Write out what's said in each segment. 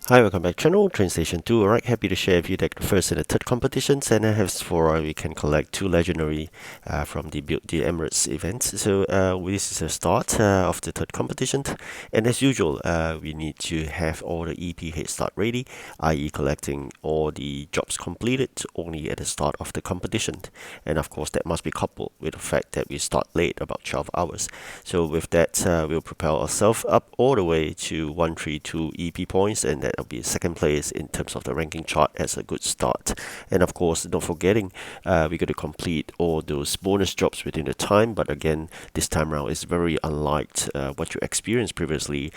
Hi, welcome back to channel TrainStation2. Alright, happy to share with you the first and the third competitions, and I have for we can collect two legendary from the Build The Emirates event. So this is the start of the third competition, and as usual, we need to have all the EP head start ready, i.e. collecting all the jobs completed only at the start of the competition. And of course, that must be coupled with the fact that we start late, about 12 hours. So with that, we'll propel ourselves up all the way to 132 EP points, and that'll be second place in terms of the ranking chart as a good start. And of course, not forgetting, we got to complete all those bonus jobs within the time. But again, this time around is very unlike what you experienced previously.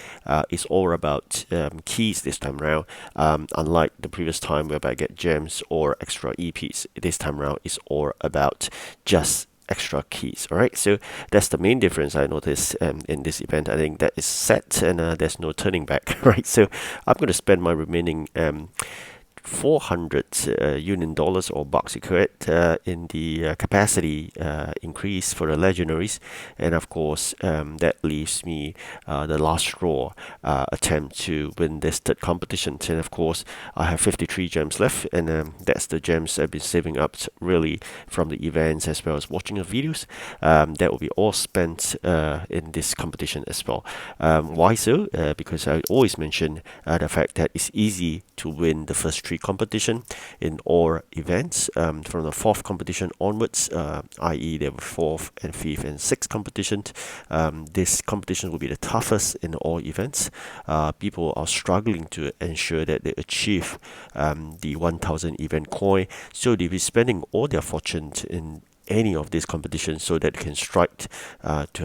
It's all about keys this time around. Unlike the previous time whereby I get gems or extra EPs, this time around is all about just extra keys. All right, so that's the main difference I noticed in this event. I think that is set, and there's no turning back. Right, so I'm going to spend my remaining 400 Union dollars or bucks equivalent in the capacity increase for the legendaries, and of course that leaves me the last straw attempt to win this third competition. And of course, I have 53 gems left, and that's the gems I've been saving up really from the events as well as watching the videos. That will be all spent in this competition as well. Why so? Because I always mention the fact that it's easy to win the first three competition in all events. From the fourth competition onwards, i.e. there were fourth and fifth and sixth competition. This competition will be the toughest in all events. People are struggling to ensure that they achieve the 1000 event coin, so they'll be spending all their fortune in any of these competitions so that they can strike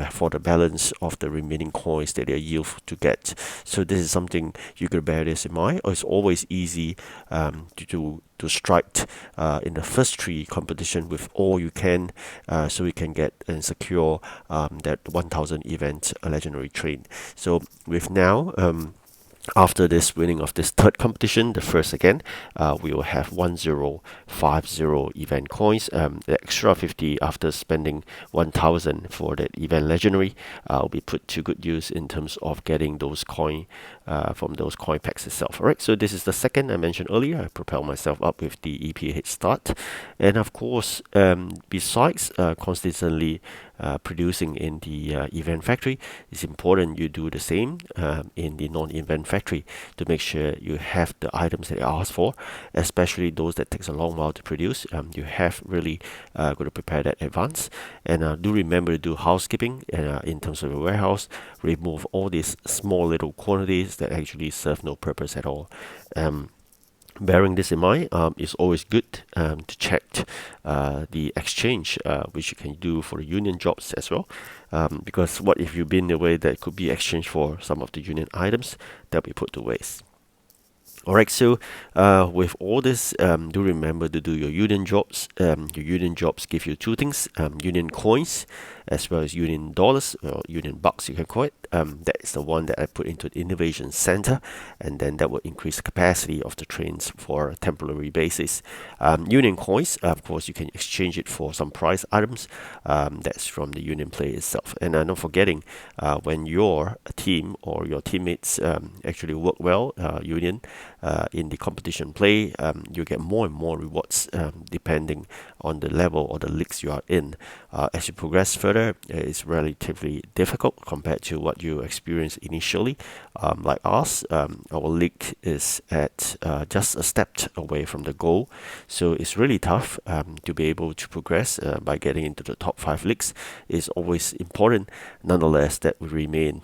for the balance of the remaining coins that they yield to get. So this is something you could bear this in mind. It's always easy to strike in the first three competition with all you can, so you can get and secure that 1000 event legendary train. So with now after this winning of this third competition, the first again, we will have 1050 event coins. The extra 50 after spending 1000 for that event legendary will be put to good use in terms of getting those coin from those coin packs itself. Alright, so this is the second I mentioned earlier. I propel myself up with the EP head start, and of course, besides consistently producing in the event factory, it's important you do the same in the non-event factory to make sure you have the items that you ask for, especially those that takes a long while to produce. You have really got to prepare that in advance, and do remember to do housekeeping in terms of the warehouse. Remove all these small little quantities that actually serve no purpose at all. Bearing this in mind, it's always good to check the exchange, which you can do for the union jobs as well. Because what if you've been away that could be exchanged for some of the union items that will be put to waste. Alright, so with all this, do remember to do your union jobs. Your union jobs give you two things: union coins as well as union dollars or union bucks, you can call it. That is the one that I put into the innovation center, and then that will increase the capacity of the trains for a temporary basis. Union coins, of course, you can exchange it for some prize items. That's from the union play itself. And not forgetting, when your team or your teammates actually work well, union, in the competition play, you get more and more rewards depending on the level or the leagues you are in. As you progress further, it's relatively difficult compared to what you experience initially. Like us, our league is at just a step away from the goal, so it's really tough to be able to progress by getting into the top 5 leagues. It's always important, nonetheless, that we remain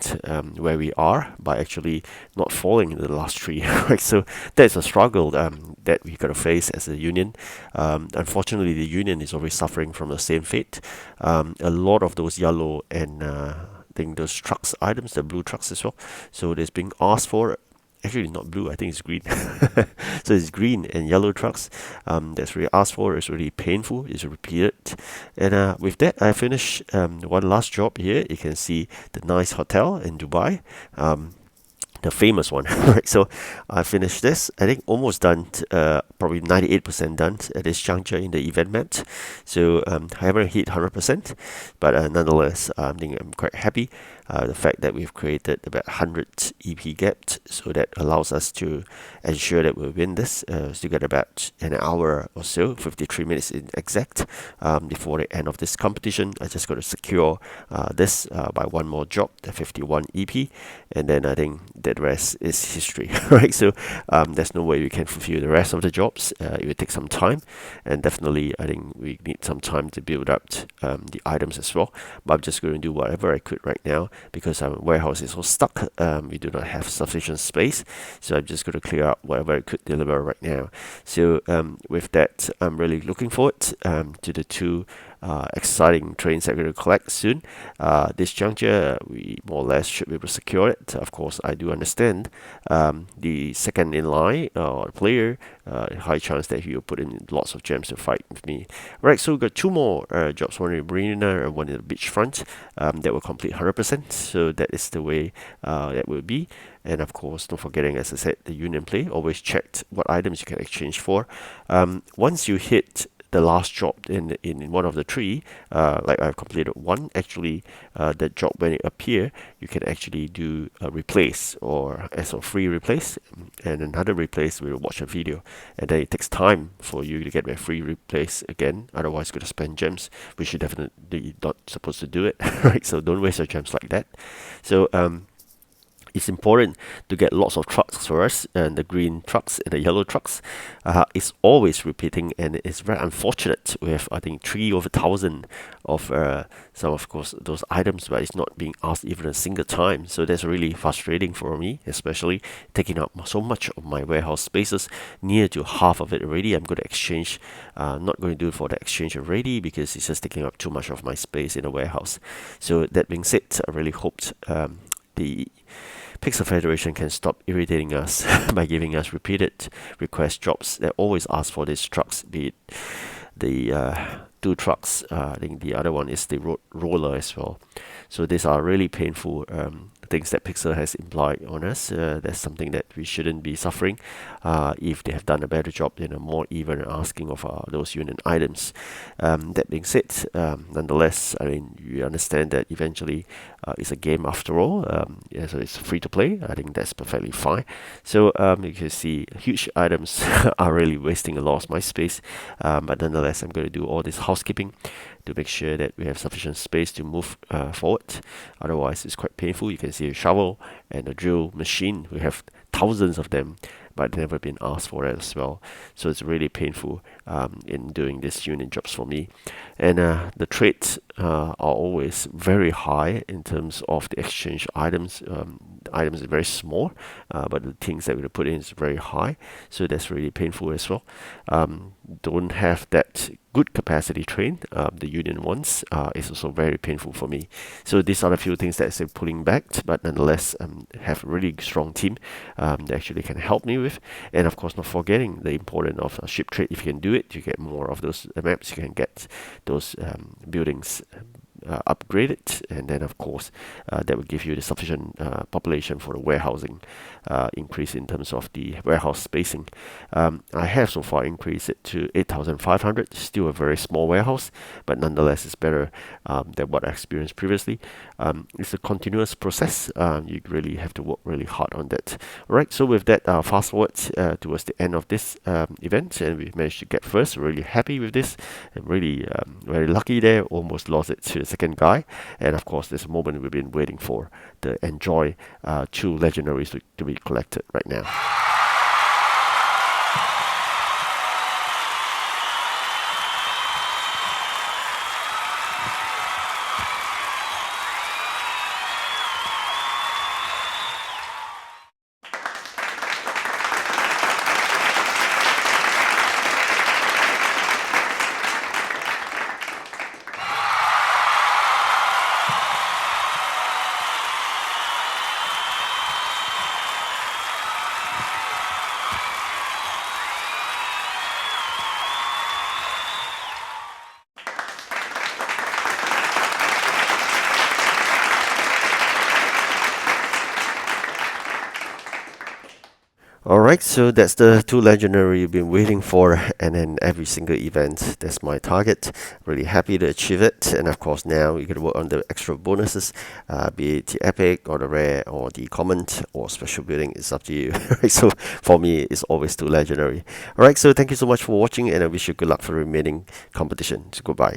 where we are by actually not falling in the last 3. Right? So that's a struggle that we got to face as a union. Unfortunately, the union is always suffering from the same fate. A lot of those yellow and I think those trucks items, the blue trucks as well. So there's being asked for. Actually, not blue. I think it's green. So it's green and yellow trucks. That's really asked for. It's really painful. It's repeated. And with that, I finish one last job here. You can see the nice hotel in Dubai. the famous one. Right, so I finished this. I think almost done, probably 98% done at this juncture in the event map. So I haven't hit 100%, but nonetheless, I think I'm quite happy. The fact that we've created about 100 EP gaps, so that allows us to ensure that we'll win this. Still got about an hour or so, 53 minutes in exact, before the end of this competition. I just got to secure this by one more job, the 51 EP, and then I think the rest is history, right? So there's no way we can fulfill the rest of the jobs. It will take some time, and definitely I think we need some time to build up the items as well. But I'm just going to do whatever I could right now because our warehouse is all stuck. We do not have sufficient space, so I'm just going to clear up whatever I could deliver right now. So with that, I'm really looking forward to the two exciting trains that we're going to collect soon. This juncture, we more or less should be able to secure it. Of course, I do understand the second in line player, high chance that he will put in lots of gems to fight with me. Right, so we've got two more jobs, one in the marina and one in the beachfront, that will complete 100%. So that is the way that will be. And of course, not forgetting, as I said, the union play. Always check what items you can exchange for. Once you hit the last job in one of the three, like I've completed one, actually that job when it appear, you can actually do a replace or as a free replace, and another replace will watch a video, and then it takes time for you to get a free replace again. Otherwise, you're going to spend gems, which you definitely not supposed to do it, right? So don't waste your gems like that. So it's important to get lots of trucks for us, and the green trucks and the yellow trucks. It's always repeating, and it's very unfortunate. We have, I think, 3 over 1,000 of some, of course, those items, but it's not being asked even a single time. So that's really frustrating for me, especially taking up so much of my warehouse spaces, near to half of it already. I'm going to exchange, not going to do it for the exchange already because it's just taking up too much of my space in the warehouse. So that being said, I really hoped the Pixel Federation can stop irritating us by giving us repeated request jobs that always ask for these trucks, be it the 2 trucks. I think the other one is the roller as well. So these are really painful things that Pixel has implied on us. That's something that we shouldn't be suffering if they have done a better job in a more even asking of those union items. That being said, nonetheless, I mean, you understand that eventually it's a game after all. Yeah, so it's free to play. I think that's perfectly fine. So you can see huge items are really wasting a lot of my space. But nonetheless, I'm going to do all this housekeeping to make sure that we have sufficient space to move forward. Otherwise, it's quite painful. You can see a shovel and a drill machine. We have thousands of them, but never been asked for it as well. So it's really painful in doing these union jobs for me. And the trades are always very high in terms of the exchange items. Items are very small, but the things that we put in is very high. So that's really painful as well. Don't have that good capacity train, the union ones, is also very painful for me. So these are the few things that I'm pulling back, but nonetheless, have a really strong team that actually can help me with. And of course, not forgetting the importance of a ship trade. If you can do it, you get more of those maps, you can get those buildings upgraded, and then of course that will give you the sufficient population for the warehousing increase in terms of the warehouse spacing. I have so far increased it to 8,500, still a very small warehouse, but nonetheless it's better than what I experienced previously. It's a continuous process. You really have to work really hard on that. Alright, so with that, fast forward towards the end of this event, and we managed to get first. Really happy with this. I'm really very lucky there. Almost lost it to the second guy, and of course there's a moment we've been waiting for, to enjoy 2 legendaries to be collected right now. Alright, so that's the two legendary you've been waiting for, and then every single event, that's my target. Really happy to achieve it, and of course now you can work on the extra bonuses, be it the epic or the rare or the common or special building. It's up to you. Right, so for me, it's always two legendary. Alright, so thank you so much for watching, and I wish you good luck for the remaining competition. So goodbye.